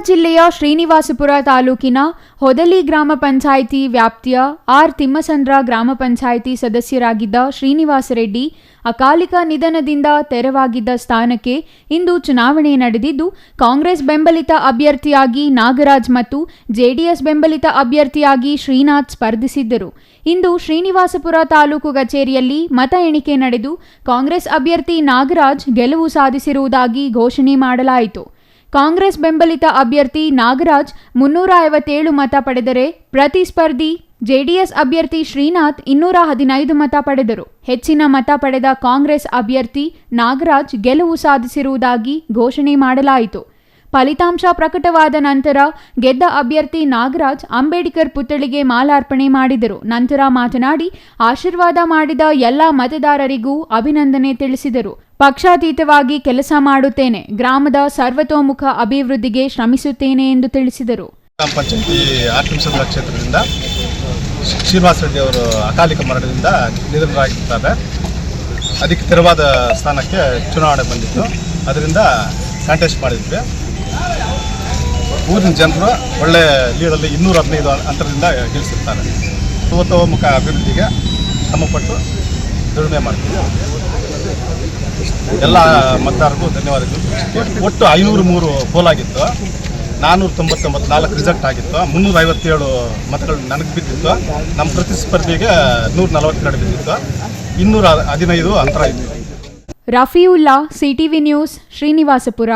ಜಿಲ್ಲೆಯ ಶ್ರೀನಿವಾಸಪುರ ತಾಲೂಕಿನ ಹೊದಲಿ ಗ್ರಾಮ ಪಂಚಾಯಿತಿ ವ್ಯಾಪ್ತಿಯ ಆರ್ ತಿಮ್ಮಸಂದ್ರ ಗ್ರಾಮ ಪಂಚಾಯಿತಿ ಸದಸ್ಯರಾಗಿದ್ದ ಶ್ರೀನಿವಾಸ ರೆಡ್ಡಿ ಅಕಾಲಿಕ ನಿಧನದಿಂದ ತೆರವಾಗಿದ್ದ ಸ್ಥಾನಕ್ಕೆ ಇಂದು ಚುನಾವಣೆ ನಡೆದಿದ್ದು, ಕಾಂಗ್ರೆಸ್ ಬೆಂಬಲಿತ ಅಭ್ಯರ್ಥಿಯಾಗಿ ನಾಗರಾಜ್ ಮತ್ತು ಜೆಡಿಎಸ್ ಬೆಂಬಲಿತ ಅಭ್ಯರ್ಥಿಯಾಗಿ ಶ್ರೀನಾಥ್ ಸ್ಪರ್ಧಿಸಿದ್ದರು. ಇಂದು ಶ್ರೀನಿವಾಸಪುರ ತಾಲೂಕು ಕಚೇರಿಯಲ್ಲಿ ಮತ ಎಣಿಕೆ ನಡೆದು ಕಾಂಗ್ರೆಸ್ ಅಭ್ಯರ್ಥಿ ನಾಗರಾಜ್ ಗೆಲುವು ಸಾಧಿಸಿರುವುದಾಗಿ ಘೋಷಣೆ ಮಾಡಲಾಯಿತು. ಕಾಂಗ್ರೆಸ್ ಬೆಂಬಲಿತ ಅಭ್ಯರ್ಥಿ ನಾಗರಾಜ್ 357 ಮತ ಪಡೆದರೆ ಪ್ರತಿಸ್ಪರ್ಧಿ ಜೆಡಿಎಸ್ ಅಭ್ಯರ್ಥಿ ಶ್ರೀನಾಥ್ 215 ಮತ ಪಡೆದರು. ಹೆಚ್ಚಿನ ಮತ ಪಡೆದ ಕಾಂಗ್ರೆಸ್ ಅಭ್ಯರ್ಥಿ ನಾಗರಾಜ್ ಗೆಲುವು ಸಾಧಿಸಿರುವುದಾಗಿ ಘೋಷಣೆ ಮಾಡಲಾಯಿತು. ಫಲಿತಾಂಶ ಪ್ರಕಟವಾದ ನಂತರ ಗೆದ್ದ ಅಭ್ಯರ್ಥಿ ನಾಗರಾಜ್ ಅಂಬೇಡ್ಕರ್ ಪುತ್ಥಳಿಗೆ ಮಾಲಾರ್ಪಣೆ ಮಾಡಿದರು. ನಂತರ ಮಾತನಾಡಿ ಆಶೀರ್ವಾದ ಮಾಡಿದ ಎಲ್ಲ ಮತದಾರರಿಗೂ ಅಭಿನಂದನೆ ತಿಳಿಸಿದರು. ಪಕ್ಷಾತೀತವಾಗಿ ಕೆಲಸ ಮಾಡುತ್ತೇನೆ, ಗ್ರಾಮದ ಸರ್ವತೋಮುಖ ಅಭಿವೃದ್ಧಿಗೆ ಶ್ರಮಿಸುತ್ತೇನೆ ಎಂದು ತಿಳಿಸಿದರು. ಗ್ರಾಮ ಪಂಚಾಯತಿ ಆರ್ಟಿಮಿಸಂದ್ರ ಕ್ಷೇತ್ರದಿಂದ ಶ್ರೀನಿವಾಸ ರೆಡ್ಡಿ ಅವರು ಅಕಾಲಿಕ ಮರಣದಿಂದ ನಿಧನರಾಗಿದ್ದಾರೆ. ಅದಕ್ಕೆ ತೆರವಾದ ಸ್ಥಾನಕ್ಕೆ ಚುನಾವಣೆ ಬಂದಿತ್ತು. ಅದರಿಂದ ಕಾಂಟೆಸ್ಟ್ ಮಾಡಿದ್ವಿ. ಊರಿನ ಜನರು ಒಳ್ಳೆ ಲೀಡಲ್ಲಿ 215 ಅಂತರದಿಂದ ಗೆಲ್ಲಿಸಿರ್ತಾರೆ. ಸರ್ವತೋಮುಖ ಅಭಿವೃದ್ಧಿಗೆ ಶ್ರಮಪಟ್ಟು ದುಡಿಮೆ ಮಾಡ್ತೀವಿ. ಎಲ್ಲ ಮತದಾರರಿಗೂ ಧನ್ಯವಾದಗಳು. ಒಟ್ಟು 503 ಪೋಲಾಗಿತ್ತು, 499 ರಿಸಲ್ಟ್ ಆಗಿತ್ತು. 357 ಮತಗಳು ನನಗೆ ಬಿದ್ದಿತ್ತು. ನಮ್ಮ ಪ್ರತಿಸ್ಪರ್ಧಿಗೆ 142 ಬಿದ್ದಿತ್ತು. 215 ಅಂತರ ಇತ್ತು. ರಫೀವುಲ್ಲಾ, ಸಿಟಿವಿ ನ್ಯೂಸ್, ಶ್ರೀನಿವಾಸಪುರ.